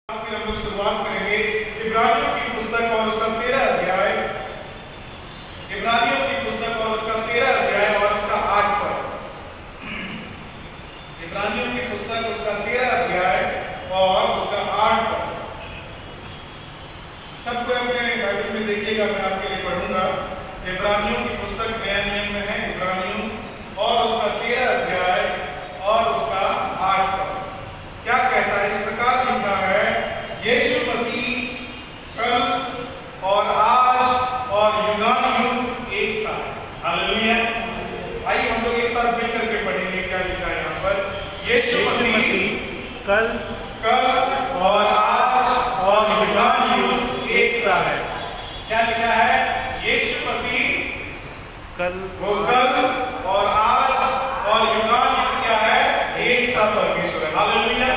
फिर हम लोग शुरुआत करेंगे इब्रानियों की पुस्तक और उसका 13 अध्याय। इब्रानियों की पुस्तक और उसका 13 अध्याय और उसका 8 पद। इब्रानियों की पुस्तक उसका 13 अध्याय और उसका 8 पद। सबको अपने बाइबल में देखिएगा, मैं आपके लिए पढ़ूंगा। इब्रानियों की पुस्तक नया नियम में है, इब्रानियों और उसका 13 अध्याय और उसका 8 पद। क्या कहता है? इस प्रकार लिखा है, यीशु मसीह कल और आज और युगानुयुग एक सा है। हालेलुया। आइए हम लोग एक साथ मिलकर के पढ़ेंगे क्या लिखा है यहाँ पर। यीशु मसीह कल और आज और युगानुयुग एक सा है। क्या लिखा है? यीशु मसीह वो कल और आज और युगानुयुग क्या है? एक सा परमेश्वर है। हालेलुया।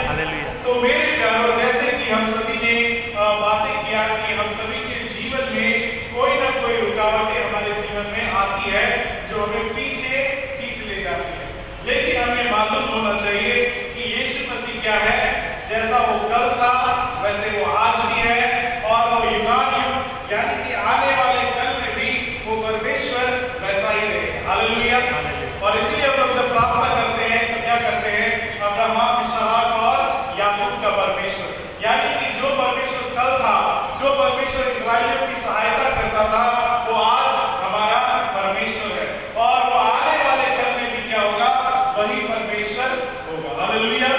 तो मेरे प्यारों, जैसे कि हम सभी ने बातें किया कि हम सभी के जीवन में कोई ना कोई रुकावटें हमारे जीवन में आती है जो हमें पीछे खींच ले जाती है, लेकिन हमें मालूम होना चाहिए कि यीशु मसीह क्या है। जैसा वो कल था वैसे वो आज भी है और वो युगानुयुग यानी कि आने वाले कल में भी वो परमेश्वर वैसा ही रहेगा। हालेलुया। और इसीलिए हम लोग जब प्रार्थना करते हैं तो क्या करते हैं? अब्राहम, इसहाक और याकूब का परमेश्वर, यानी कि जो परमेश्वर कल था, जो परमेश्वर इस्राएलियों की सहायता करता था, वो आज हमारा परमेश्वर है और वो आने वाले कल में भी क्या होगा? वही परमेश्वर होगा। Hallelujah,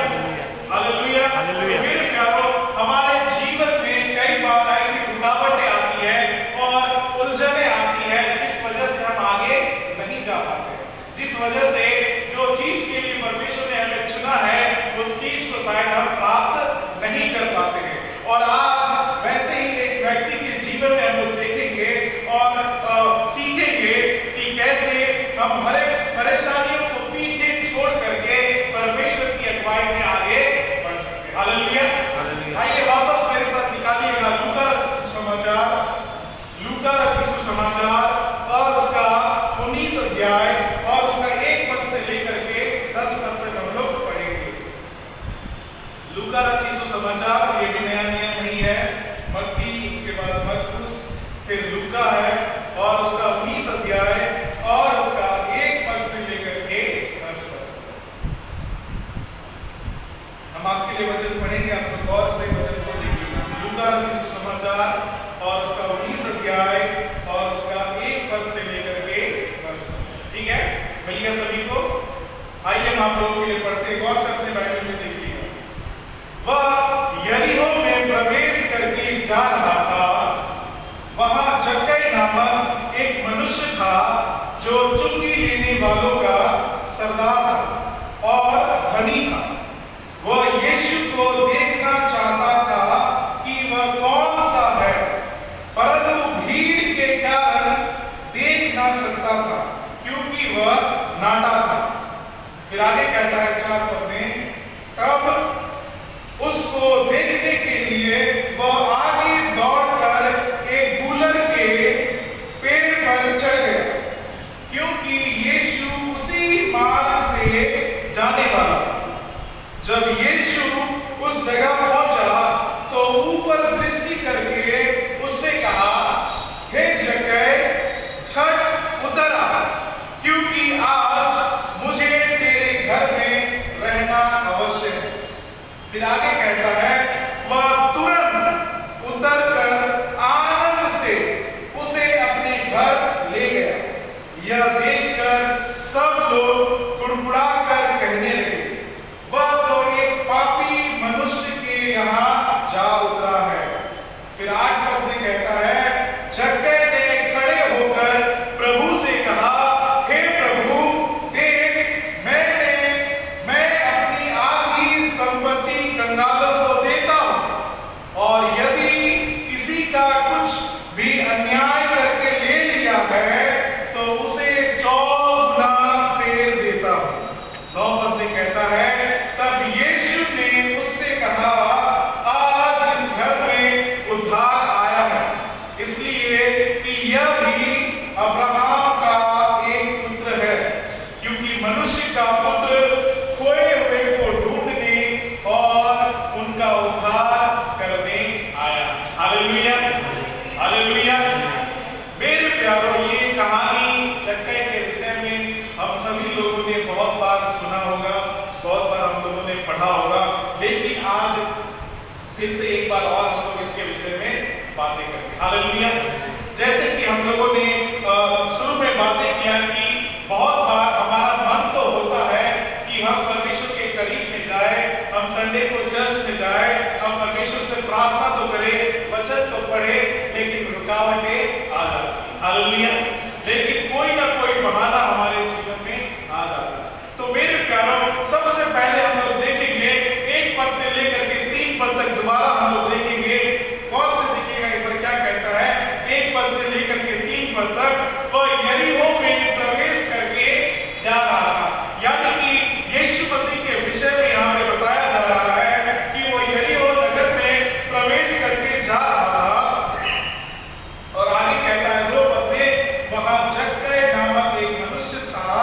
hallelujah, hallelujah. मेरे प्यारों, हमारे जीवन में कई बार ऐसी रुकावटें आती है और उलझनें आती है जिस वजह से हम आगे नहीं जा पाते, जिस वजह से जो चीज के लिए परमेश्वर ने हमें चुना है उस चीज को शायद हम प्राप्त नहीं कर पाते हैं। और आज वैसे ही एक व्यक्ति के जीवन में हम लोग देखेंगे और सीखेंगे कि कैसे हम हर एक परेशानियों को पीछे छोड़ करके परमेश्वर की अगुवाई में आगे बढ़ सकते हैं। हालेलुया। आइए वापस मेरे साथ निकालिएगा लूका रचित सुसमाचार, लूका रचित सुसमाचार और उसका 19 अध्याय और उसका 1 पद से लेकर के 10 पद तक हम लोग पढ़ेंगे। लूका रचित सुसमाचार, ये भी नया नियम नहीं है। मत्ती, उसके बाद मरकुस, फिर लूका है और उसका 19 अध्याय और उसका 1 पद से लेकर के 10 पद। हम आपके लिए वचन पढ़ेंगे, आप लोग गौर से वचन को देखिएगा। लूका रचित सुसमाचार और उसका 19 अध्याय और उसका 1 पद से लेकर के 10 पद। ठीक है, मिल गया सभी को? आइए हम आप लोगों के लिए पढ़ते हैं, गौर से अपने बाइबल में देखिएगा। वह यरीहो में प्रवेश करके जा रहा था। वहां जक्कई नामक एक मनुष्य था जो चुंगी लेने वालों का सरदार था और धनी था। वह यीशु को देखना चाहता था कि वह कौन सा है, परंतु भीड़ के कारण देख ना सकता था क्योंकि वह नाटा था। फिर आगे कहता है 4 पद में, तब उसको देखने के लिए वह आगे दौड़कर एक गूलर के पेड़ पर चढ़ गया, क्योंकि यीशु उसी मार्ग से जाने वाला था। जब यीशु उस जगह पहुंचा तो ऊपर दृष्टि करके उससे कहा, हे जक्कई, झट उतर आ, क्योंकि आज मुझे तेरे घर में फिर से एक बार और हम लोग इसके विषय में बातें करेंगे। हालेलुया। जैसे कि हम लोगों ने शुरू में बातें किया कि बहुत बार हमारा मन तो होता है कि हम परमेश्वर के करीब में जाए, हम संडे को चर्च में जाए, हम परमेश्वर से प्रार्थना तो करें, वचन तो पढ़े, लेकिन रुकावटें आ जाती हैं। हालेलुया। लेकिन कोई ना कोई बहाना हमारे जीवन में आ जाता है। तो मेरे प्यारों, सबसे पहले हम लोग देखेंगे 1 पद से लेकर के 3 पद तक दोबारा हम लोग देखेंगे। कौन से दिखेगा एक बार क्या कहता है 1 पद से लेकर के 3 पद तक। वह यरीहो में प्रवेश करके जा रहा था, यानी कि यीशु मसीह के विषय में यहाँ पे बताया जा रहा है कि वो यरीहो नगर में प्रवेश करके जा रहा था। और आगे कहता है 2 पद में, वहां जक्कई नामक एक मनुष्य था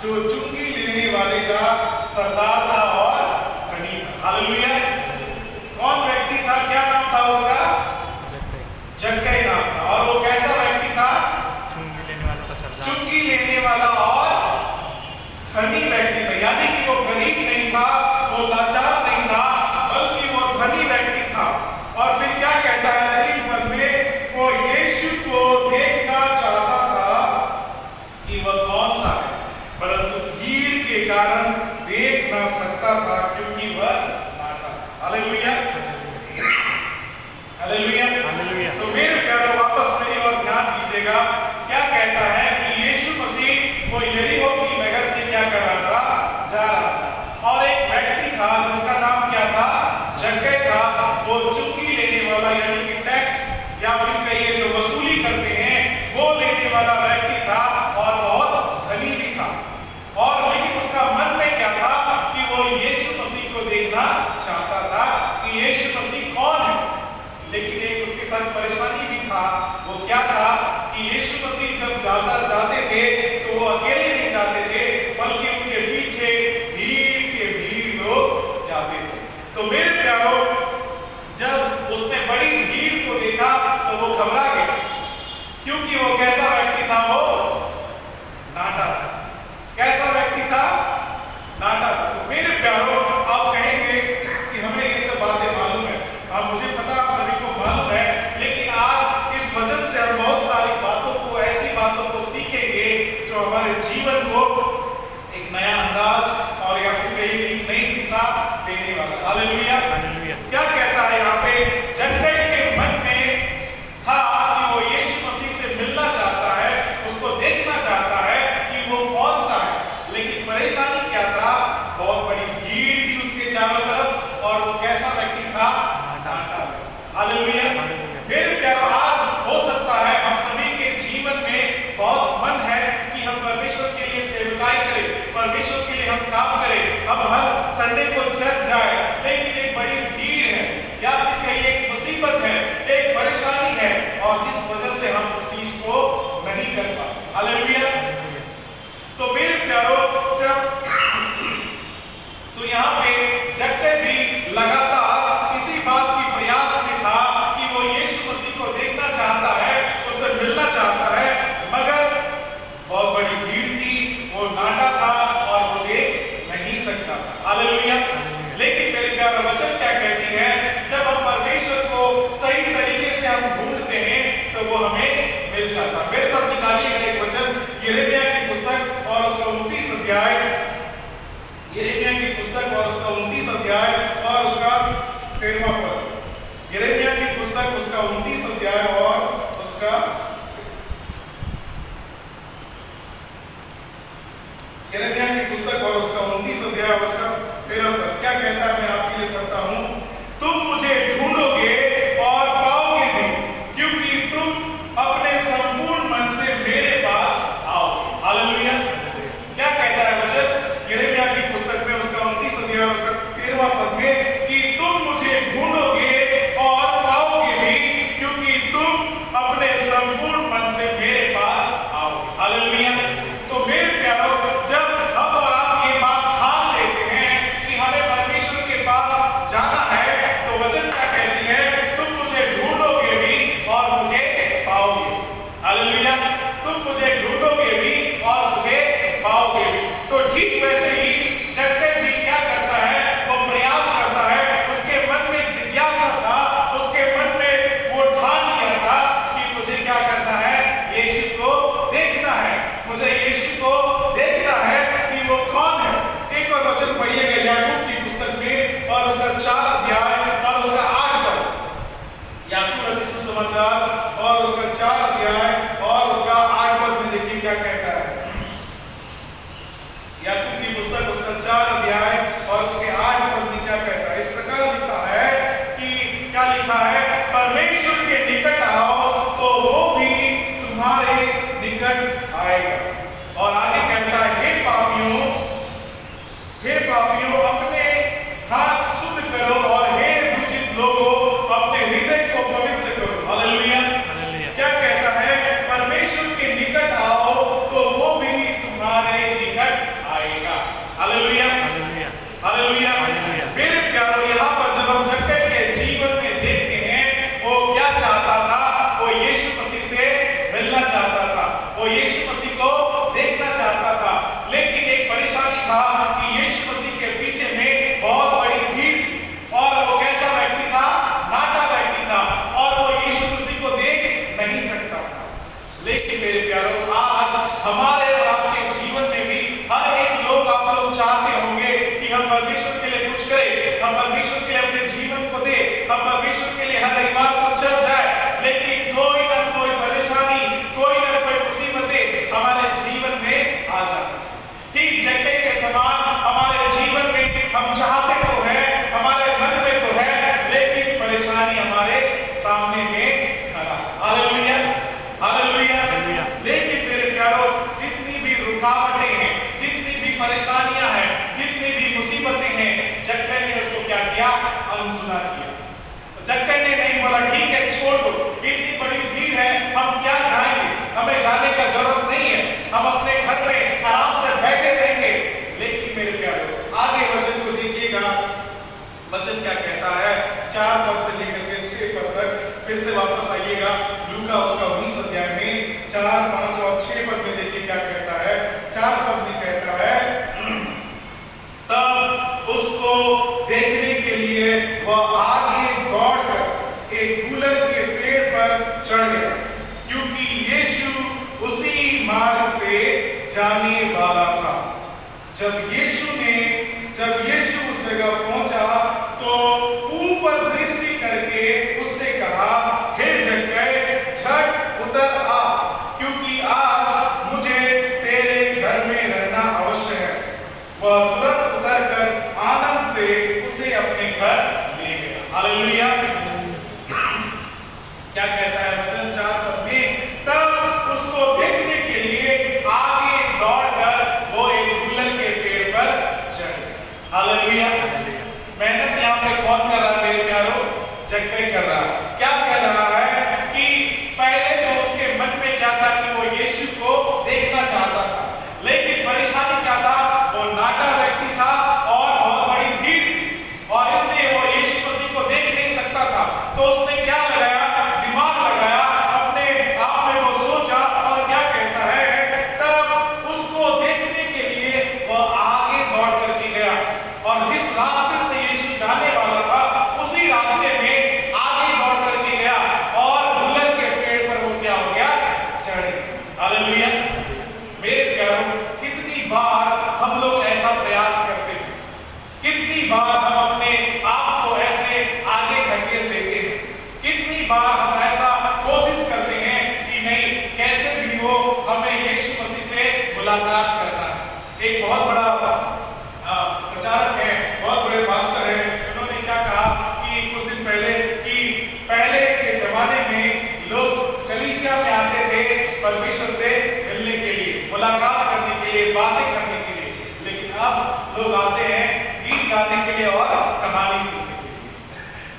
जो चुंगी लेने वाले का सरदार था और धनी था। हालेलुया। कौन व्यक्ति था, क्या नाम था उसका? जक्कई नाम था। और वो कैसा व्यक्ति था? चुंगी लेने वाला का सरदार। चुंगी लेने वाला और धनी व्यक्ति था, यानी कि वो गरीब नहीं था, वो लाचार नहीं था, बल्कि वो धनी व्यक्ति था। और फिर क्या कहता है 3 पद में, वो यीशु को देखना चाहता था कि वह कौन सा है, परंतु भीड़ के कारण देख ना सकता था क्योंकि वह नाटा था। हालेलुया। हालेलुया। हालेलुया। तो मेरे प्यारे वापस मेरी ओर ध्यान दीजिएगा। क्या कहता है कि यीशु मसीह वो यरीहो की नगर से क्या कर रहा था? जा रहा था। और एक व्यक्ति था जिसका नाम क्या था? जक्कई था। वो चुंगी लेने वाला, यानी कि टैक्स या फिर कहिए जो वसूली करते हैं, वो लेने वाला व्यक्ति था और बहुत धनी भी था। और लेकिन उसका मन में क्या था कि वो यीशु मसीह को देखना चाहता था कि यीशु मसीह कौन है। लेकिन एक उसके साथ परेशानी भी था। वो क्या था कि यीशु मसीह जब जाते थे तो वो अकेले नहीं जाते थे, बल्कि उनके पीछे भीड़ के भीड़ लोग जाते थे। तो मेरे प्यारों, जब उसने बड़ी भीड़ को देखा तो वो घबरा गया, क्योंकि वो कैसा व्यक्ति था? वो नाटा था। कैसा व्यक्ति था? नाटा था। तो मेरे प्यारों, आप कहेंगे कि हमें ये सब बातें मालूम है, मुझे पता आप सभी को मालूम है, लेकिन आज इस वचन से हम बहुत सारी बातों को, ऐसी बातों को सीखेंगे जो हमारे जीवन को एक नया अंदाज और या फिर कहीं एक नई दिशा देने वाला। हालेलुया। हालेलुया। क्या कहता है यहाँ पे? जक्कई के मन में था कि वो यीशु मसीह से मिलना चाहता है, उसको देखना चाहता है कि वो कौन सा है। लेकिन परेशानी क्या था? बहुत बड़ी भीड़ थी उसके चारों तरफ, और वो कैसा व्यक्ति था? नाटा। हालेलुया। मेरे प्यारों, आज हो सकता है हम सभी के जीवन में बहुत मन है कि हम परमेश्वर के लिए सेवकाई करें, परमेश्वर के लिए हम काम करें, हम हर संडे को चर्च जाए, लेकिन एक बड़ी भीड़ है या फिर कहीं एक मुसीबत है, एक परेशानी है, और जिस वजह से हम उस चीज को नहीं कर पाते। हालेलुया। तो मेरे प्यारों, जब तो यहाँ पे जक्कई भी लगातार इसी बात की प्रयास में था कि वो यीशु मसीह को देखना चाहता है, उससे मिलना चाहता है, मगर बहुत बड़ी भीड़ थी, वो नाटा था और वो देख नहीं सकता था। हालेलुया। लेकिन मेरे प्यारे, वचन क्या कहती है? जब हम परमेश्वर को सही तरीके से हम ढूंढते हैं तो वो हमें मिल जाता है। मेरे साथ निकालिएगा एक वचन, यिर्मयाह की पुस्तक और उसका 29 अध्याय, यिर्मयाह की पुस्तक और उसका 29 अध्याय और उसका 13वां पद। यिर्मयाह की पुस्तक उसका 29 अध्याय और उसका यिर्मयाह की पुस्तक और उसका 29 अध्याय और उसका 13वां पद क्या कहता है? मैं आपके लिए पढ़ता हूं। तुम मुझे ढूंढोगे और पाओगे भी, क्योंकि तुम अपने संपूर्ण मन से मेरे पास आओगे। हालेलुया। क्या कहता है वचन यिर्मयाह की पुस्तक में उसका 29 अध्याय और उसका 13वां पद में कि तुम मुझे ढूंढोगे और पाओगे भी, क्योंकि तुम अपने संपूर्ण मन से मेरे पास आओगे। हालेलुया। तो मेरे प्यारों, जब हम और आप ये बात ठान लेते हैं कि हमें परमेश्वर के पास जाना है, और आगे कहता है, हे पापियों अपने हाथ शुद्ध करो और हे दूषित लोगों अपने हृदय को पवित्र करो। हालेलुया। हालेलुया। क्या कहता है? परमेश्वर के निकट आओ तो वो भी तुम्हारे निकट आएगा। हालेलुया। हालेलुया। हालेलुया। हालेलुया। मेरे प्यारों, यहाँ पर जब हम जक्कई के जीवन में देखते हैं, वो क्या चाहता था? वो यीशु मसीह से मिलना चाहता था, वो यीशु मसीह को देखना चाहता था, लेकिन एक परेशानी था कि यीशु मसीह के पीछे में बहुत बड़ी भीड़ थी और वो कैसा व्यक्ति था? नाटा व्यक्ति था और वो यीशु मसीह को देख नहीं सकता था। लेकिन मेरे प्यारों, आज हमारे और आपके जीवन में भी हर एक लोग, आप लोग चाहते होंगे कि हम परमेश्वर के लिए कुछ करें, हम परमेश्वर के लिए अपने जीवन को दें, हम परमेश्वर के लिए हर रविवार को चल जाए, लेकिन कोई ना कोई परेशानी, कोई ना कोई मुसीबतें हमारे जीवन में आ जाती है। ठीक जक्कई के समान हमारे जीवन में हम चाहते तो है, हमारे मन में तो है, लेकिन परेशानी हमारे सामने में खड़ा। हालेलुया। हालेलुया। हालेलुया। लेकिन मेरे प्यारों, जितनी भी रुकावटें हैं, जितनी भी परेशानियां हैं, जितनी भी मुसीबतें हैं, जक्कई ने उसको क्या किया? अनसुना किया। जक्कई ने नहीं बोला ठीक है छोड़ दो, इतनी बड़ी भीड़ है, हम क्या जाएंगे, हमें जाने का जरूरत नहीं है, हम अपने घर में आराम से बैठे रहेंगे। लेकिन मेरे प्यारों, आगे वचन को देखिएगा, वचन क्या कहता है? 4 पद से लेकर के 6 पद तक फिर से वापस आइएगा, लूका उसका 19 अध्याय में 4, 5 और 6 पद में देखिए क्या कहता है। 4 पद में कहता है, तब उसको देखने के लिए वह आगे दौड़कर एक गूलर के पेड़ पर चढ़ गया, क्योंकि यीशु उसी मार्ग से जाने वाला था। जब यीशु उस जगह पहुंचा तो ऊपर दृष्टि करके उससे कहा, हे जक्कई, झट उतर आ, क्योंकि आज मुझे तेरे घर में रहना अवश्य है। वह तुरंत उतरकर आनंद से उसे अपने घर ले गया। हालेलुया। क्या कहता है वचन 4 पद में? तब उसको देखने के लिए आगे दौड़कर वो एक गूलर के पेड़ पर चढ़ गया। हालेलुया। मेहनत यहाँ पे कौन कर रहा है मेरे प्यारों? जक्कई कर रहा है। क्या कह रहा है कि पहले तो उसके मन में क्या था कि वो यीशु को देखना चाहता था, लेकिन परेशानी क्या था? वो नाटा व्यक्ति था और बहुत बड़ी भीड़ थी और इसलिए वो यीशु मसीह को देख नहीं सकता था। तो उसने क्या लगाया? दिमाग लगाया, अपने आप में वो सोचा और क्या कहता है? तब उसको देखने के लिए वह आगे दौड़ करके गया और जिस रास्ते से यीशु जाने वाला था उसी रास्ते में आगे दौड़ करके गया और गूलर के पेड़ पर वो क्या हो गया? चढ़ गया। हालेलुया। मेरे प्यारों, कितनी बार हम लोग ऐसा प्रयास करते हैं, कितनी बार हम अपने आप को ऐसे आगे धकेल देते हैं, कितनी बार हम ऐसा कोशिश करते हैं कि नहीं, कैसे भी हो हमें यीशु मसीह से मुलाकात करना है। एक बहुत बड़ा प्रचारक है, बहुत बड़े पास्टर है, उन्होंने क्या कहा कि कुछ दिन पहले कि पहले के जमाने में लोग कलीसिया में आते थे परमेश्वर से मिलने के लिए, मुलाकात करने के लिए, बातें करने के लिए, लेकिन अब लोग आते हैं गीत गाने के लिए और कहानी सुनने के लिए।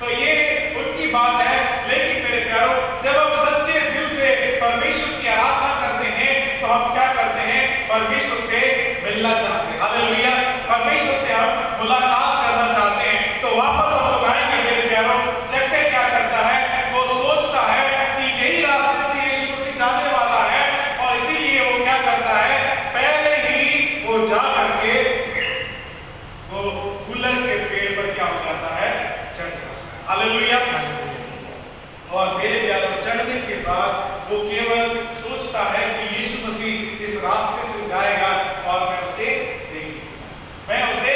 तो ये उनकी बात है, लेकिन मेरे प्यारों, जब हम सच्चे दिल से परमेश्वर की आराधना करते हैं तो हम क्या करते हैं? परमेश्वर से मिलना चाहते हैं। हालेलुया। परमेश्वर से हम मुलाकात करना चाहते हैं। तो वापस हम लोग आएंगे मेरे प्यारों। जक्कई क्या करता है? वो सोचता है कि यही रास्ते से यीशु मसीह जाने वाला है और इसीलिए वो क्या करता है? पहले ही वो जा करके वो गूलर के पेड़ पर क्या हो जाता है? चढ़ जाता है। हालेलुया। और मेरे प्यारों, चढ़ने के बाद वो केवल सोचता है कि यीशु मसीह इस रास्ते से जाएगा और मैं उसे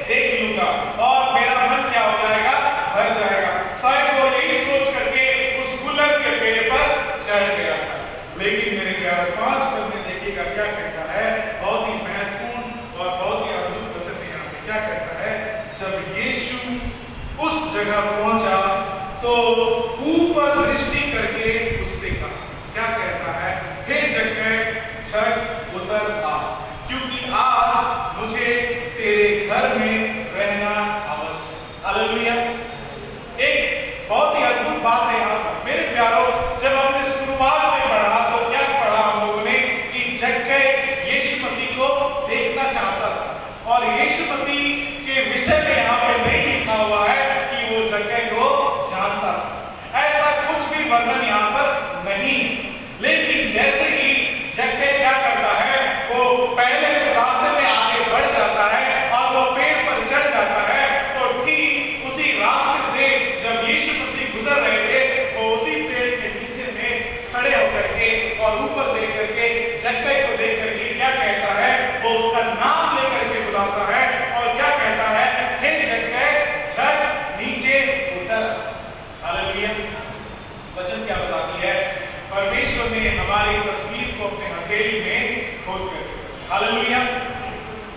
देख लूंगा और मेरा मन क्या हो जाएगा? भर जाएगा। शायद वो यही सोच करके उस गूलर के पेड़ पर चढ़ गया था। लेकिन मेरे प्यारों, 5 पद में देखिएगा क्या कहता है? बहुत ही महत्वपूर्ण और बहुत ही अद्भुत वचन है यहाँ पे। क्या कहता है? जब यीशु उस जगह पहुंचा तो ऊपर दृष्टि करके उससे कहा, क्या कहता है? हे जक्कई, झट उतर आ। बात है यहाँ पर मेरे प्यारों। जब हमने शुरुआत में पढ़ा तो क्या पढ़ा हम लोगों ने कि जक्कई यीशु मसीह को देखना चाहता था और यीशु मसीह के विषय में यहाँ पे नहीं लिखा हुआ है कि वो जक्कई को जानता था। ऐसा कुछ भी वर्णन यहाँ पर नहीं। लेकिन जैसे ही जक्कई क्या करता है, वो पहले उस रास्ते में आगे बढ़ जाता है और वो पेड़ पर चढ़ जाता है, तो ठीक उसी रास्ते से जब यीशु मसीह गुजर रहे थे, वो उसी पेड़ के नीचे में खड़े होकर के और ऊपर देख करके जक्कई को देख करके क्या कहता है, वो उसका नाम लेकर के बुलाता है और क्या कहता है, हे जक्कई झट नीचे उतर। हालेलुया। वचन क्या बताती है, परमेश्वर ने हमारी तस्वीर को अपने हथेली में खोल कर, हालेलुया।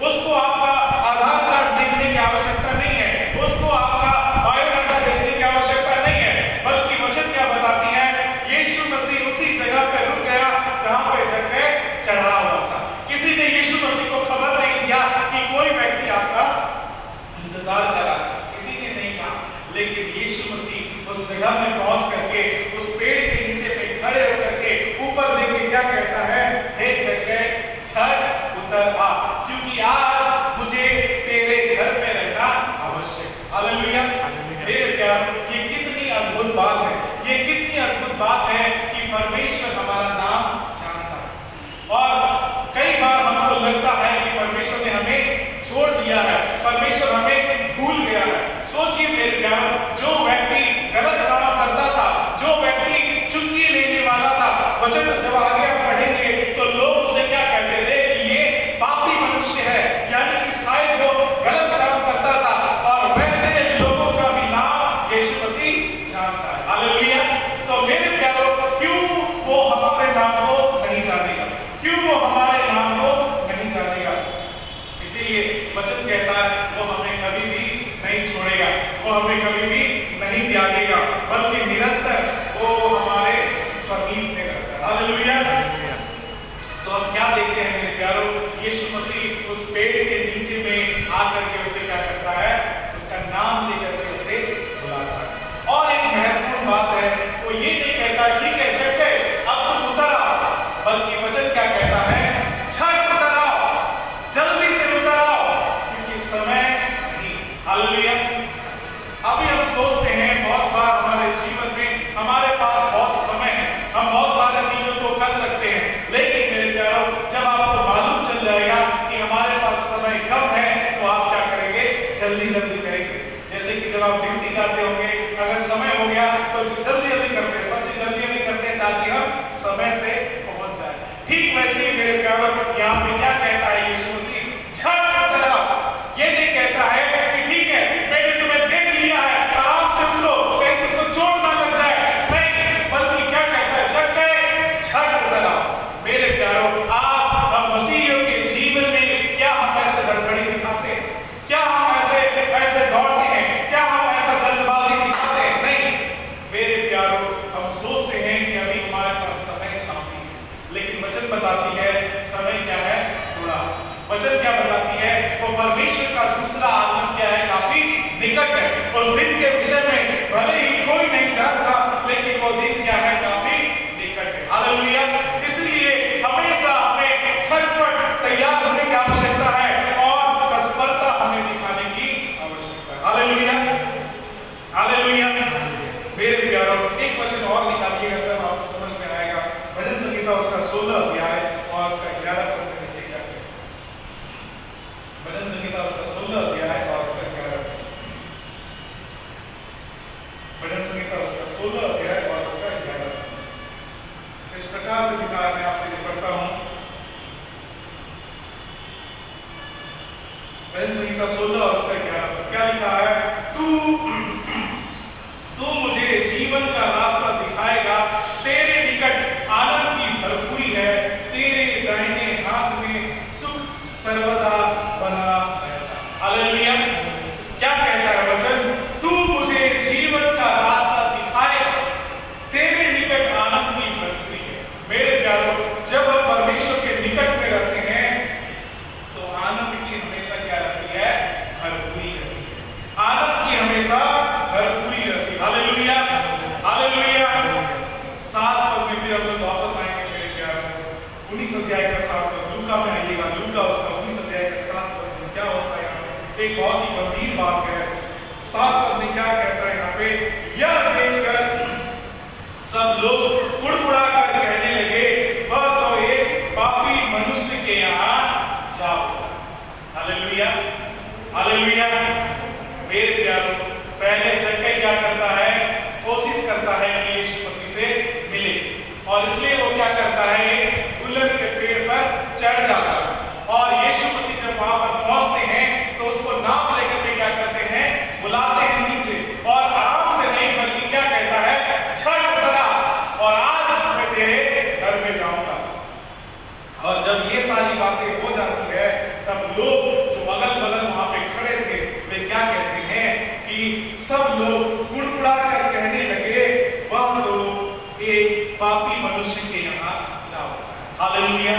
उसको आपका आधार कार्ड देखने की आवश्यकता नहीं है, उसको आपका बायोडाटा देखने की आवश्यकता नहीं है, बल्कि वचन क्या बताती है, यीशु मसीह उसी जगह पर रुक गया जहां पे जक्कई चढ़ा हुआ था। किसी ने यीशु मसीह को खबर नहीं दिया कि कोई व्यक्ति आपका इंतजार कर रहा है, किसी ने नहीं कहा। लेकिन यीशु मसीह उस जगह में पहुंच करके उस पेड़ के नीचे में खड़े होकर के ऊपर देख के क्या कहता है, हे जक्कई झट उतर आ, क्योंकि आज मुझे तेरे घर में रहना आवश्यक। हालेलुया। मेरे प्यार, ये कितनी अद्भुत बात है, ये कितनी अद्भुत बात है कि परमेश्वर हमारा नाम जानता है। और कई बार हमको लगता है कि परमेश्वर ने हमें छोड़ दिया है, परमेश्वर हमें भूल गया है। सोचिए मेरे प्यार, जो व्यक्ति गलत काम करता था, जो व्यक्ति चुंगी लेने वाला था, वचन जब आगे आप पढ़ेंगे तो लोग उसे क्या कहते थे कि ये पापी मनुष्य है, यानी कि शायद वो गलत काम करता था, और वैसे लोगों का भी नाम यीशु मसीह जानता है। हालेलुया। तो मेरे प्यारों, क्यों वो हमारे नाम को नहीं जानेगा, क्यों वो हमारे नाम को नहीं जानेगा? इसीलिए वचन कहता है वो हमें कभी भी नहीं छोड़ेगा, वो हमें कभी भी नहीं त्यागेगा, बल्कि निरंतर वो हमारे समीप में रहता है। हालेलुया। तो हम क्या देखते हैं मेरे प्यारों, यीशु मसीह उस पेड़ के नीचे में आकर के उसे क्या करता है, उसका नाम लेकर के उसे बुलाता है। और एक महत्वपूर्ण बात है, वो ये नहीं कहता ठीक है जक्कई अब तुम उतर आओ, बल्कि वचन क्या कहता है, झट उतर आओ, जल्दी से उतर आओ, क्योंकि समय नहीं। हालेलुया। अभी हम सोचते हैं बहुत बार हमारे जीवन में हमारे पास बहुत समय है, हम बहुत सारी चीजों को कर सकते हैं, लेकिन मेरे प्यारों, जब आपको मालूम चल जाएगा कि हमारे पास समय कम है, तो आप क्या करेंगे, जल्दी जल्दी करेंगे। जैसे कि जब आप ड्यूटी जाते होंगे, अगर समय हो गया तो जल्दी जल्दी करते हैं, सब चीज जल्दी जल्दी करते हैं ताकि हम समय से पहुंच जाए। ठीक वैसे ही मेरे प्यारों, यहाँ पे क्या कहता है यीशु मसीह, झट उतर आओ। ये नहीं कहता है कि ठीक है मैंने तुम्हें देख लिया है, आराम से उतरो, कहीं तुमको चोट ना लग जाए, नहीं, बल्कि क्या कहता है, जक्कई झट उतर आओ। मेरे प्यारों, आज हम मसीहियों के जीवन में क्या हम ऐसे गड़बड़ी दिखाते हैं, क्या हम ऐसे दौड़ते हैं, क्या हम ऐसा जल्दबाजी दिखाते हैं? नहीं मेरे प्यारों, हम सोचते हैं कि अभी हमारे पास समय काफी है, लेकिन वचन बताती है समय क्या है, थोड़ा। वचन क्या बताती है, वो परमेश्वर का दूसरा आगमन क्या है, काफी निकट है। उस दिन के विषय में भले ही कोई नहीं जानता, लेकिन वो दिन क्या है, काफी निकट है। हालेलुया। इसलिए हमेशा हमें झटपट तैयार होने की आवश्यकता है और तत्परता हमें दिखाने की आवश्यकता है। हालेलुया। हालेलुया। मेरे प्यारों, एक वचन और निकालिएगा तब आपको समझ में आएगा। भजन संहिता उसका 16 अध्याय और उसका 11 पद में देखिएगा। भजन संहिता उसका 16 अध्याय और उसका 11 पद। भजन संहिता उसका 16 अध्याय और उसका 11 पद। इस प्रकार से लिखा है, मैं आपके लिए पढ़ता हूं। भजन संहिता 16 और उसका 11 पद क्या लिखा है, तू मुझे जीवन का रास्ता दिखाएगा, तेरे निकट आनंद की भरपूरी है, तेरे दाहिने हाथ में सुख सर्वदा बना रहता। हालेलुया। क्या कहता है वचन, तू मुझे जीवन का रास्ता दिखाएगा, तेरे निकट आनंद की भरपूरी है। मेरे प्यारों, जब हम परमेश्वर के निकट में रहते हैं तो आनंद की हमेशा क्या रहती है, भरपूरी रहती है। आनंद की हमेशा भरपूरी रहती है। हालेलुया। 7 पद में क्या कहता है यहाँ पे, यह देखकर सब लोग कुड़कुड़ा कर कहने लगे, वह तो एक पापी मनुष्य के यहाँ जाओ। Hallelujah, hallelujah. मेरे प्यारों, पहले जक्कई क्या करता है, कोशिश करता है कि यीशु मसीह से मिले, और इसलिए वो क्या करता है, गुलर के पेड़ पर चढ़ जाता है। और यीशु मसीह जब वहां पर पहुंचते हैं तो उसको नाम लेकर के क्या करते हैं, बुलाते हैं नीचे, और आराम से नहीं बल्कि क्या कहता है, छठ उतरा और आज मैं तेरे घर में जाऊंगा। और जब ये सारी बातें हो जाती है तब लोग जो अगल बगल वहां पे खड़े थे वे क्या कहते हैं कि सब लोग कुड़कुड़ा कर कहने लगे, वह तो एक पापी मनुष्य के यहाँ जाओ। Hallelujah,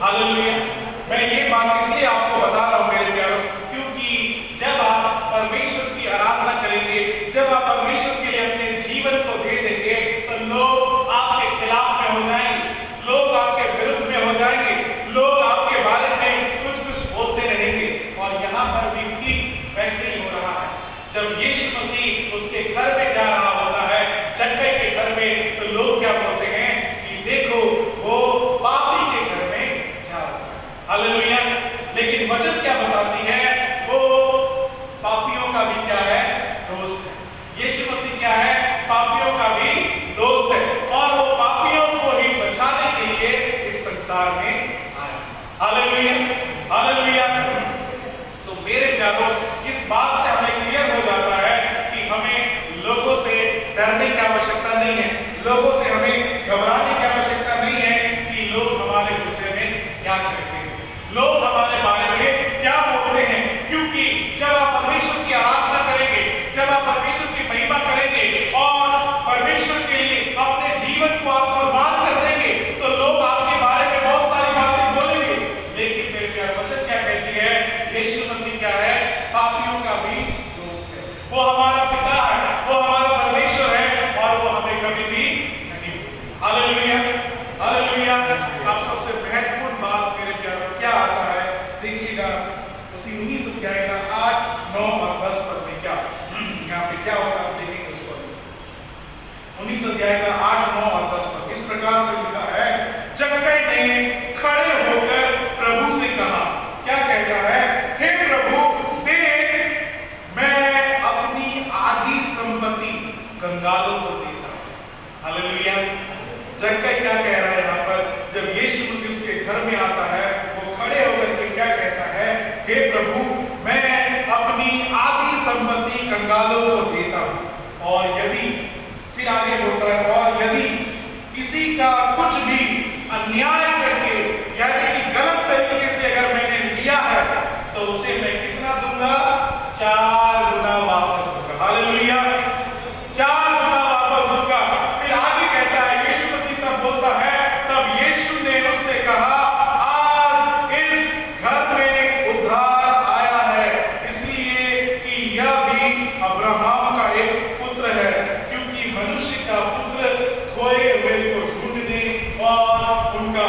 hallelujah. मैं ये बात इसलिए आपको बता रहा हूं मेरे प्यारों, क्योंकि जब आप परमेश्वर की आराधना करेंगे, जब आप परमेश्वर के लिए अपने जीवन को दे देंगे, तो लोग आपके खिलाफ में हो जाएंगे, लोग आपके विरुद्ध में हो जाएंगे, लोग आपके बारे में कुछ कुछ बोलते रहेंगे। और यहाँ पर भी ठीक वैसे ही हो रहा है। जब यीशु मसीह उसके घर में जा रहा होता है, जक्कई के घर में, तो लोग क्या बोलते हैं कि देखो वो पापी के घर में जा रहा है। हालेलुया। लेकिन वचन क्या बताती है, वो पापियों का भी क्या है, दोस्त है। यीशु मसीह क्या है, पापियों का भी दोस्त है, और वो पापियों को ही बचाने के लिए इस संसार में आया। Hallelujah, hallelujah. तो मेरे प्यारों, इस बात से हमें क्लियर हो जाता है कि हमें लोगों से डरने की आवश्यकता नहीं है, लोगों से हमें घबराने की आवश्यकता नहीं है कि लोग हमारे विषय में क्या कहते हैं, लोग हमारे बारे में क्या बोलते हैं। क्योंकि जब आप परमेश्वर की आराधना करेंगे, जब आप परमेश्वर की महिमा करेंगे और परमेश्वर के लिए अपने जीवन को आप कुर्बान कर देंगे, तो लोग आपके बारे में बहुत सारी बातें बोलेंगे। लेकिन मेरे प्यारे, वचन क्या कहती है, यीशु मसीह क्या है, पापियों का भी दोस्त है। वो हमारा पिता है, वो हमारा परमेश्वर है, और वो हमें कभी भी नहीं भूलेगा। Hallelujah, hallelujah. अब सबसे महत्वपूर्ण बात मेरे प्यारों क्या आता है, देखिएगा उसी 19 अध्याय का 8, 9 और 10 पद में क्या यहाँ पे क्या होता है, देखेंगे उसको। 19 अध्याय का 8, 9 और 10 पद इस प्रकार से लिखा है, जक्कई ने खड़े होकर प्रभु से कहा, क्या कहता है, हे प्रभु देख, मैं अपनी आधी संपत्ति कंगालों को देता हूं। हालेलुया। जक्कई क्या कह रहा है यहाँ पर, जब यीशु मसीह उसके घर में आता है, वो खड़े होकर के क्या कहता है, हे प्रभु मैं अपनी आधी संपत्ति कंगालों को देता हूं, और यदि, फिर आगे बोलता है, और यदि किसी का कुछ भी अन्याय करके, यानी कि गलत तरीके से अगर मैंने लिया है, तो उसे मैं कितना दूंगा, 4 गुना वापस दूंगा। हालेलुया, 4 गुना वापस दूंगा। फिर आगे कहता है, यीशु मसीह तब बोलता है, तब यीशु ने उससे कहा, आज इस घर में उद्धार आया है, इसलिए कि यह भी अब्राहम का एक पुत्र है, क्योंकि मनुष्य का पुत्र खोए हुए को ढूंढने और उनका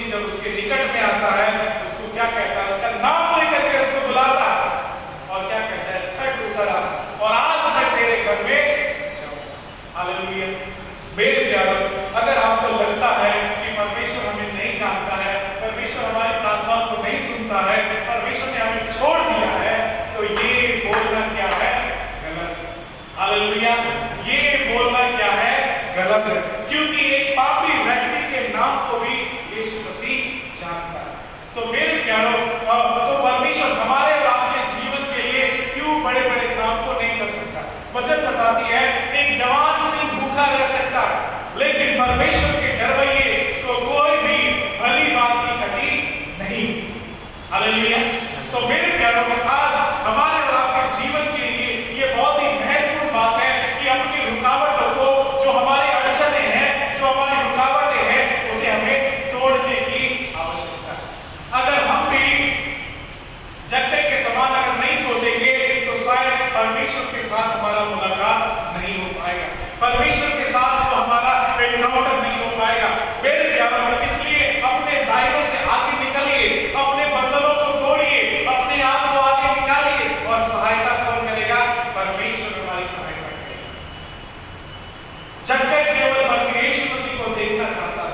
मसीह जब उसके निकट में आता है उसको क्या कहता है, उसका नाम लेकर के उसको बुलाता है और क्या कहता है, छठ उतर आ और आज मैं तेरे घर में जाऊं। हालेलुया। मेरे प्यारों, अगर आपको लगता है कि परमेश्वर हमें नहीं जानता है, परमेश्वर हमारी प्रार्थनाओं को नहीं सुनता है, परमेश्वर ने हमें छोड़ दिया है, तो ये बोलना क्या है, गलत। हालेलुया। ये बोलना क्या है, गलत है, क्योंकि एक पापी व्यक्ति के नाम को भी यीशु मसीह जानता है। तो मेरे प्यारों, तो परमेश्वर हमारे और आपके जीवन के लिए क्यों बड़े बड़े काम को नहीं कर सकता। वचन बताती है एक जवान सिंह भूखा रह सकता है, लेकिन परमेश्वर के डरवैये को कोई भी भली बात की घटी नहीं। हालेलुया। तो मेरे प्यारों, आज हमारे और आपके जीवन के लिए ये बहुत ही महत्वपूर्ण बात है कि अपनी रुकावटों को, जो हमारी अड़चने हैं, जो हमारी रुकावटें हैं, उसे हमें तोड़ने की आवश्यकता है। अगर हम भी जक्कई के समान अगर नहीं सोचेंगे तो शायद परमेश्वर के साथ हमारा मुलाकात नहीं हो पाएगा, परमेश्वर के साथ तो हमारा एनकाउंटर नहीं हो पाएगा। मेरे प्यारों, इसलिए अपने दायरों से आगे निकलिए, अपने बंधनों को तोड़िए, अपने आप को आगे निकालिए और सहायता कौन करेगा, परमेश्वर हमारी सहायता करेगा। जक्कई केवल यीशु मसीह को देखना चाहता था,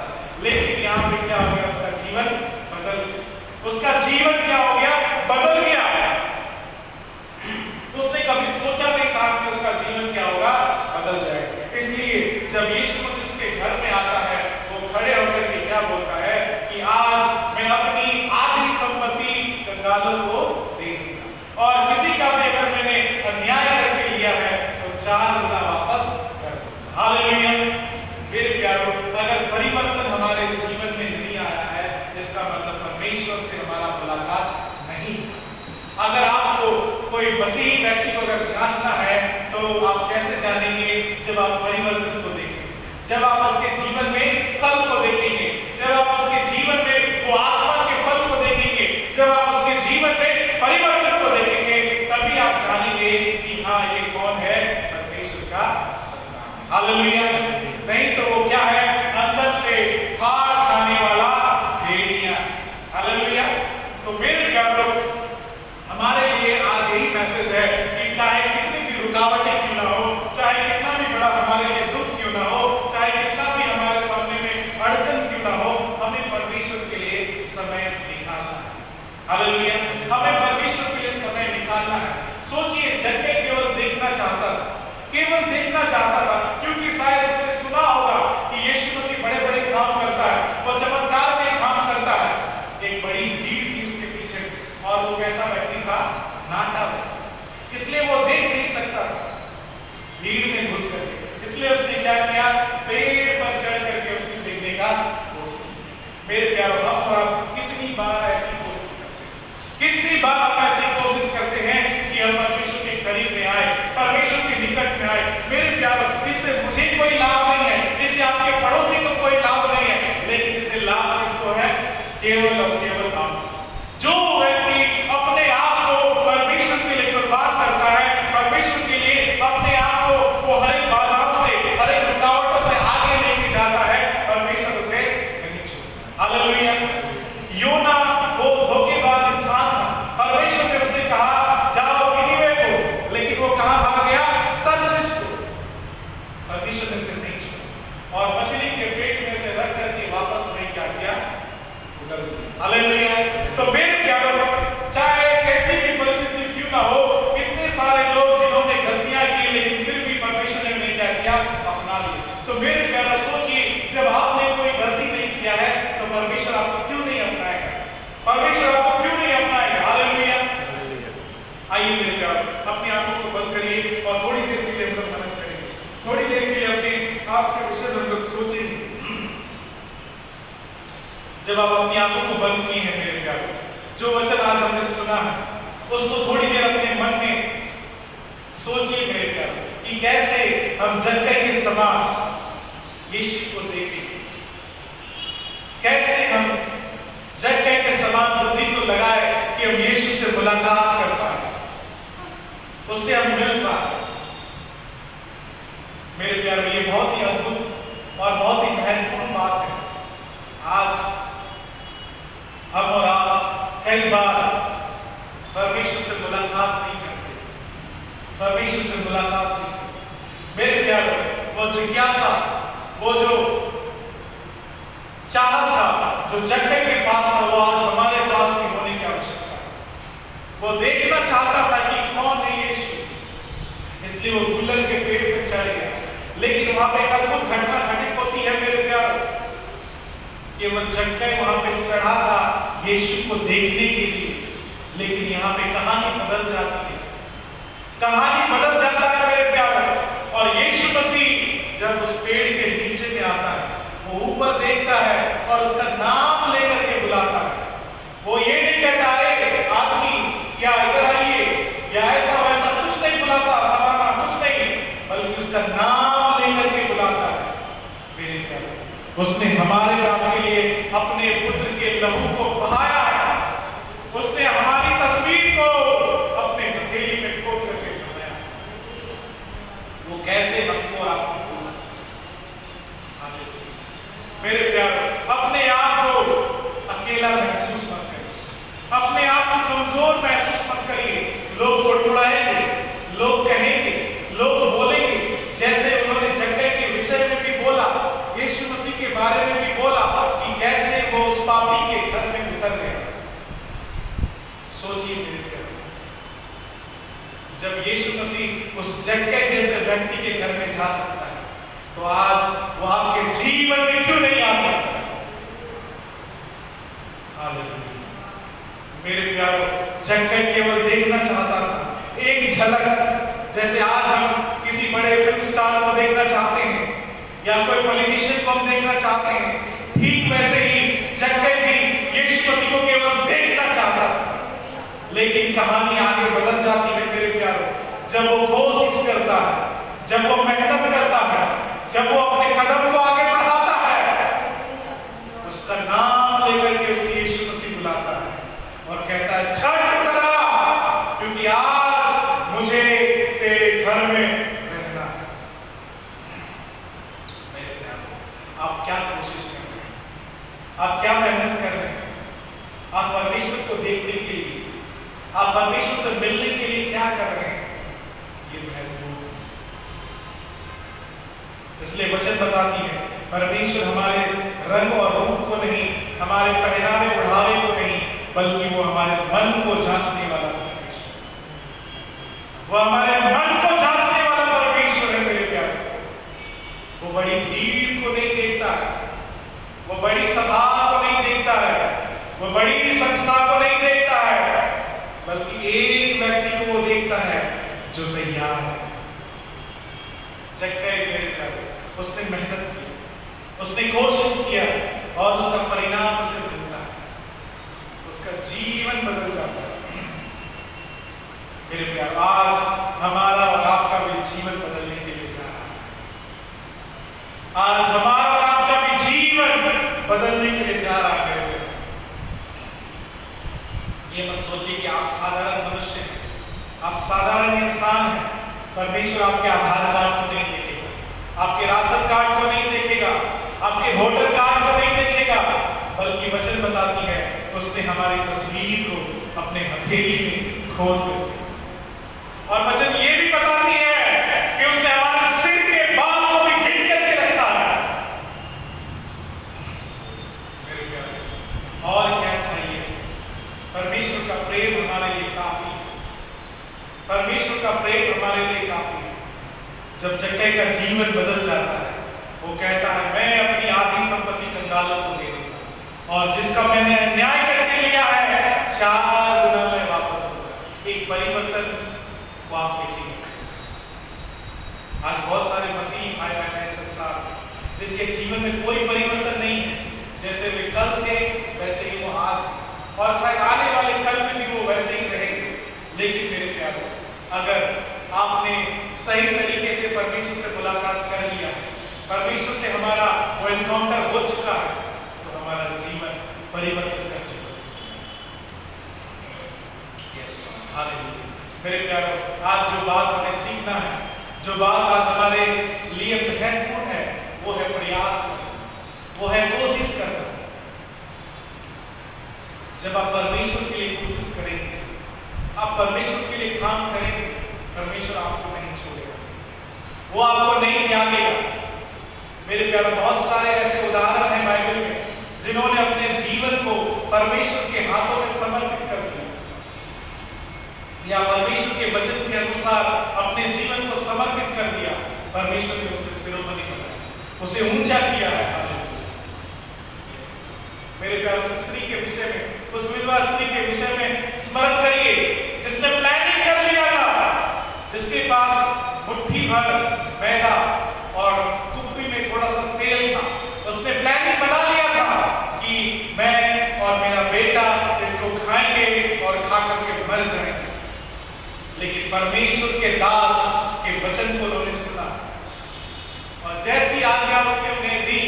लेकिन यहाँ पे क्या हो गया, उसका जीवन बदल गया। उसका जीवन क्या हो गया, बदल गया। उसने कभी सोचा नहीं था कि उसका जीवन क्या होगा, बदल जाएगा। इसलिए जब यीशु मसीह उसके घर में आता है, वो खड़े होकर के क्या बोलता है कि आज मैं अपनी आधी संपत्ति कंगालों को दे दूंगा और किसी का भी अगर मैंने अन्याय करके लिया है तो 4 गुना वापस कर दूंगा। हालेलुया। मेरे प्यारों, अगर परिवर्तन हमारे जीवन में नहीं आया है, इसका मतलब परमेश्वर से हमारा मुलाकात नहीं। अगर आपको कोई मसीही व्यक्ति को अगर जांचना है तो आप कैसे जानेंगे, जब आप परिवर्तन को देखेंगे, जब आप उसके जीवन में फल को देखेंगे, जब आप उसके जीवन में वो आत्मा के फल को देखेंगे, जब आप उसके जीवन में परिवर्तन को देखेंगे, तभी आप जानेंगे कि हाँ, ये कौन है, परमेश्वर का संतान। हालेलुया। नहीं तो वो क्या है, अंदर से फाड़ खाने वाला भेड़िया। हालेलुया। तो मेरे प्यारों, हमारे लिए आज यही मैसेज है कि चाहे कितनी भी रुकावटें क्यों ना हो, चाहे कितना भी बड़ा हमारे लिए दुख क्यों ना हो, चाहे कितना भी हमारे सामने में अड़चन क्यों ना हो, हमें परमेश्वर के लिए समय निकालना है। हालेलुया। हमें परमेश्वर के लिए समय निकालना है। सोचिए, जक्कई केवल देखना चाहता था, केवल देखना चाहता था, क्योंकि शायद उसने सुना होगा कि यीशु मसीह बड़े बड़े काम करता है, वो चमत्कार के काम करता है। एक बड़ी भीड़ थी उसके पीछे और वो कैसा व्यक्ति था, नाटा व्यक्ति, इसलिए वो देख नहीं सकता भीड़ में घुस करके। इसलिए उसने क्या किया, पेड़ पर चढ़ करके उसने देखने का कोशिश की। मेरे प्यारों, हम और आप कितनी बार ऐसी कोशिश करते हैं, कितनी बार हम ऐसी कोशिश करते हैं कि हम परमेश्वर के करीब में आए, परमेश्वर के निकट में आए। मेरे प्यारों, इससे मुझे कोई लाभ नहीं है, इससे आपके पड़ोसी को कोई लाभ नहीं है, लेकिन इससे लाभ किसको है, केवल और केवल आप। जो व्यक्ति अपने आप को परमेश्वर के लिए कुर्बान करता है, परमेश्वर के लिए अपने आप को वो हर एक बाधाओं से, हर एक रुकावटों से आगे लेके जाता है, परमेश्वर उसे नहीं छोड़ता। हालेलुया। योना वो धोखेबाज इंसान था, परमेश्वर ने उसे कहा जाओ निनिवे को, लेकिन वो कहां भाग गया, तर्शीश को। परमेश्वर ने उसे नहीं छोड़ा और मछली के पेट में से रख करके वापस उन्हें क्या किया, उधर। हालेलुया। तो मेरे प्यारों, चाहे कैसी भी परिस्थिति क्यों ना हो, इतने सारे लोग जिन्होंने गलतियां की, लेकिन फिर भी परमेश्वर ने उन्हें क्या किया, अपना लिया। तो मेरे प्यारों, सोचिए, जब आपने कोई गलती नहीं किया है तो परमेश्वर आपको क्यों नहीं अपनाएगा, परमेश्वर आपको क्यों नहीं अपनाएगा। हालेलुया। आइए मेरे प्यारों, अपनी आंखों को बंद करिए और थोड़ी देर के लिए हम लोग मनन करेंगे, थोड़ी देर के लिए अपने आप के विषय में हम लोग सोचेंगे। जब आप अपनी आंखों को बंद की है मेरे प्यारों, जो वचन आज हमने सुना है उसको थोड़ी देर अपने मन में सोचिए मेरे प्यारों, कि कैसे हम जक्कई के समान यीशु को देखेंगे, कैसे हम जक्कई के समान बुद्धि को लगाए कि हम यीशु से मुलाकात कर पाए, उससे हम मिल पाए। मेरे प्यारों, ये बहुत ही अद्भुत और बहुत ही महत्वपूर्ण बात है। आज हम और आप कई बार परमेश्वर से मुलाकात नहीं करते, परमेश्वर से मुलाकात नहीं करते। मेरे प्यारे, वो जिज्ञासा, वो जो चाहत था जो जक्कई के पास था, वो आज हमारे पास भी होने की आवश्यकता है। वो देखना चाहता था कि कौन है यीशु, इसलिए वो गुलर के पेड़ पर चढ़ गया। लेकिन वहां पे एक अद्भुत घटना घटित होती है मेरे प्यारे, कि वो जक्कई वहां पे चढ़ा था यीशु को देखने के लिए, लेकिन यहाँ पे कहानी बदल जाती है, कहानी बदल जाता है मेरे प्यारे। और यीशु मसीह जब उस पेड़ के नीचे में आता है, वो ऊपर देखता है और उसका नाम लेकर के बुलाता है। वो ये नहीं कहता अरे आदमी क्या इधर आइए, या ऐसा वैसा कुछ नहीं बुलाता, फलाना कुछ नहीं, बल्कि उसका नाम लेकर के बुलाता है। मेरे प्यारे, उसने हमारे और आपके लिए अपने पुत्र के लहू को बहाया है, उसने हमारी तस्वीर को अपने हथेली में खोद करके बनाया। वो कैसे हमको और आपको भूल सकता है? मेरे प्यारे, अपने आप को अकेला महसूस मत करिए, अपने आप को कमजोर महसूस मत करिए। लोग उड़ाएंगे, लोग कहेंगे, लोग बोलेंगे, जैसे उन्होंने जक्कई के विषय में भी बोला, यीशु मसीह के बारे में भी बोला कि कैसे वो उस पापी के घर में उतर गया। सोचिए मेरे प्यारे, जब यीशु मसीह उस जक्कई जैसे व्यक्ति के घर में जा सकता है, तो आज वो आपके जीवन में क्यों नहीं आ सकता? हालेलुया। मेरे प्यारों, जक्कई केवल देखना चाहता था एक झलक, जैसे आज हम किसी बड़े फिल्म स्टार को देखना चाहते हैं या कोई पॉलिटिशियन को हम देखना चाहते हैं, ठीक वैसे ही जक्कई भी यीशु मसीह को केवल देखना चाहता था। लेकिन कहानी आगे बदल जाती है मेरे प्यारों, जब वो कोशिश करता है, जब वो मेहनत करता है, जब वो अपने कदम को आगे बढ़ाता है, उसका नाम लेकर के उसे यीशु मसीह बुलाता है और कहता है छठ उतरा, क्योंकि आज मुझे तेरे घर में रहना है। मेरे प्यारे, आप क्या कोशिश कर रहे हैं? आप क्या मेहनत कर रहे हैं? आप परमेश्वर को देखने के लिए, आप परमेश्वर से मिलने के लिए क्या कर रहे हैं? ये महत्वपूर्ण है। इसलिए वचन बताती है, परमेश्वर हमारे रंग और रूप को नहीं, हमारे पहनावे ओढ़ावे को नहीं, बल्कि वो हमारे मन को जांचने वाला परमेश्वर, वो हमारे मन को जांचने वाला परमेश्वर है मेरे प्यारे। वो बड़ी भीड़ को नहीं देखता है, वो बड़ी सभा को नहीं देखता है, वो बड़ी संस्था को नहीं देखता है, बल्कि एक व्यक्ति को वो देखता है जो तैयार है। जक्कई मेरे प्यारे, उसने मेहनत की, उसने कोशिश किया और उसका परिणाम उसे मिलता है, उसका जीवन बदल जाता है। मेरे प्यारे, आज हमारा और आपका भी जीवन बदलने के लिए जा रहा है। आज हमारा और आपका भी जीवन बदलने के लिए जा रहा है। ये मत सोचिए कि आप साधारण मनुष्य हैं, आप साधारण इंसान हैं। परमेश्वर आपके आधार कार्ड को नहीं देखेगा, आपके राशन कार्ड को नहीं देखेगा, आपके वोटर कार्ड को नहीं देखेगा, बल्कि वचन बताती है उसने हमारी तस्वीर को अपने हथेली में खोद दिया। और वचन ये भी बताती है कि उसने हमारे सिर के बाल को भी गिन करके रखा है। मेरे प्यारे, और क्या चाहिए? परमेश्वर का प्रेम हमारे लिए काफी है, परमेश्वर का प्रेम हमारे लिए काफी है। जब जक्कई का जीवन बदल जाता है, वो कहता है मैं अपनी आधी संपत्ति कंगालों को दे दूंगा, और जिसका मैंने अन्याय करके लिया है 4 गुना मैं वापस दूंगा। एक परिवर्तन को आप देखेंगे। आज बहुत सारे मसीही भाई बहन हैं संसार में, जिनके जीवन में कोई परिवर्तन नहीं है, जैसे वे कल थे वैसे ही वो आज हैं, और शायद आने वाले कल में भी वो वैसे ही रहेंगे। लेकिन मेरे प्यारे, अगर आपने सही तरीके से परमेश्वर से मुलाकात कर लिया, परमेश्वर से हमारा वो एनकाउंटर हो चुका है, तो हमारा जीवन परिवर्तन कर चुका है। हालेलुया। मेरे प्यारों, आज जो बात हमें सीखना है, जो बात आज हमारे लिए महत्वपूर्ण है, वो है प्रयास करना, वो है कोशिश करना। जब आप परमेश्वर के लिए कोशिश करेंगे, आप परमेश्वर के लिए काम करेंगे, परमेश्वर आपको नहीं छोड़ेगा, वो आपको नहीं त्यागेगा। मेरे प्यारे, बहुत सारे ऐसे उदाहरण हैं बाइबल में जिन्होंने अपने जीवन को परमेश्वर के हाथों में समर्पित कर दिया, या परमेश्वर के वचन के अनुसार अपने जीवन को समर्पित कर दिया। परमेश्वर ने उसे शिरोमणि बनाया, उसे ऊंचा किया है। मेरे प्यारे, उस स्त्री के विषय में, उस विधवा स्त्री के विषय में स्मरण करिए जिसने प्लानिंग कर लिया था, जिसके पास मुट्ठी भर मैदा और कुप्पी में थोड़ा सा तेल था। उसने प्लानिंग बना लिया था कि मैं और मेरा बेटा इसको खाएंगे और खा करके मर जाएंगे, लेकिन परमेश्वर के दास के वचन को उन्होंने सुना और जैसी आज्ञा उसने उन्हें दी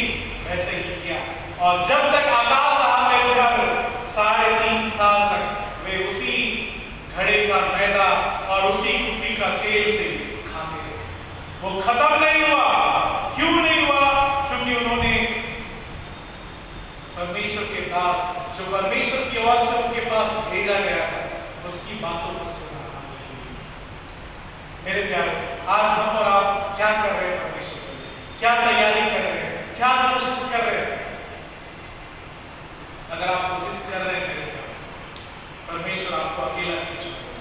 वैसे ही किया। और जब तक अकाल रहा मेरे घर, 3.5 साल तक वे उसी घड़े का मैदा और उसी कुप्पी का तेल से खाते रहे। वो खत्म नहीं हुआ। क्यों नहीं हुआ? क्योंकि उन्होंने परमेश्वर के दास, जो परमेश्वर की ओर से उनके पास भेजा गया था, उसकी बातों को सुना। मेरे प्यारे, आज हम और आप क्या कर रहे हैं? परमेश्वर के लिए क्या तैयारी कर रहे हैं? क्या कोशिश कर रहे हैं? अगर आप कोशिश कर रहे हैं मेरे प्यारे, परमेश्वर आपको अकेला नहीं छोड़ेगा।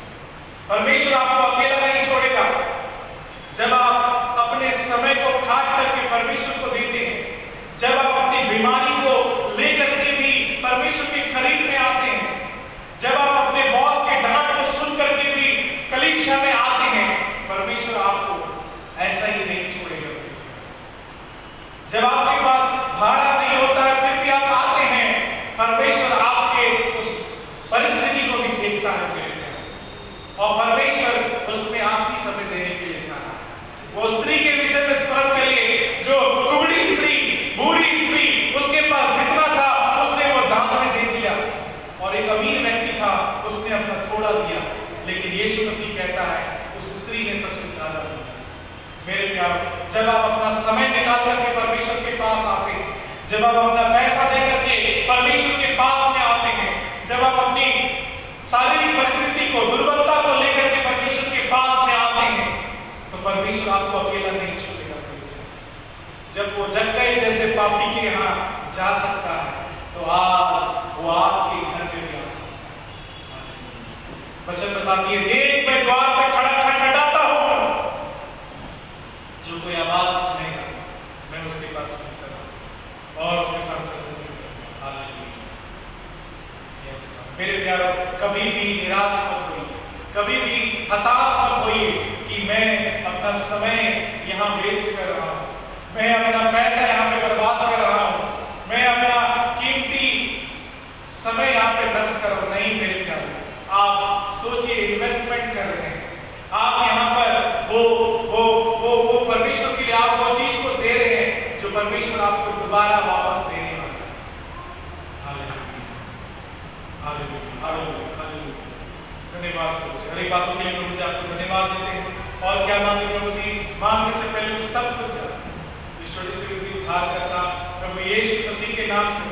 परमेश्वर आपको अकेला नहीं छोड़ेगा। जब आप अपने समय को काट करके परमेश्वर को देते हैं, जब आप अपनी बीमारी को लेकर के भी परमेश्वर के करीब में आते हैं, जब आप अपने बॉस के डांट को सुन करके भी कलीसिया में आते हैं, परमेश्वर आपको ऐसा ही नहीं छोड़ेगा। जब आपके पास भाड़ा नहीं होता है फिर भी आप आते हैं, परमेश्वर आपके उस परिस्थिति को भी देखता है मेरे प्यारे, और परमेश्वर उसमें आशीष हमें देने के लिए जा रहा है। वो स्त्री के विषय में स्मरण करिए, जो कुबड़ी स्त्री, बूढ़ी स्त्री, उसके पास जितना था उसने वो दान में दे दिया, और एक अमीर व्यक्ति था उसने अपना थोड़ा दिया, लेकिन यीशु मसीह कहता है उस स्त्री ने सबसे ज्यादा दिया। मेरे प्यारे, जब आप अपना समय निकाल करके परमेश्वर के पास आते हैं, जब आप अपना पैसा देकर के परमेश्वर के पास में आते हैं, जब आप अपनी शारीरिक परिस्थिति को, दुर्बलता को लेकर के परमेश्वर के पास में आते हैं, तो परमेश्वर आपको अकेला नहीं छोड़ेगा। जब वो जक्कई जैसे पापी के यहाँ जा सकता है, तो आज वो आपके घर में भी आ सकता है। वचन बताती है, देख मैं द्वार पे खड़ा खटखटाता हूँ, जो कोई आवाज सुनेगा मैं उसके पास पहुंचूंगा और उसके साथ संबंध। मेरे प्यारों, कभी भी निराश मत होइए, कभी भी हताश मत होइए कि मैं अपना समय यहाँ वेस्ट कर रहा हूँ, मैं अपना पैसा यहाँ पे बर्बाद कर रहा हूँ, मैं अपना कीमती समय यहाँ पे नष्ट कर रहा हूँ। नहीं मेरे प्यारे, आप सोचिए, इन्वेस्टमेंट कर रहे हैं आप यहाँ पर, वो परमेश्वर के लिए आप वो चीज को दे रहे हैं जो परमेश्वर आपको दोबारा वापस देने वाला है। धन्यवाद प्रभु जी, हर एक बातों के लिए प्रभु जी आपको धन्यवाद देते हैं। और क्या मांगे प्रभु जी? मांगने से पहले सब कुछ इस छोटी सी उद्धार करता प्रभु यीशु मसीह के नाम से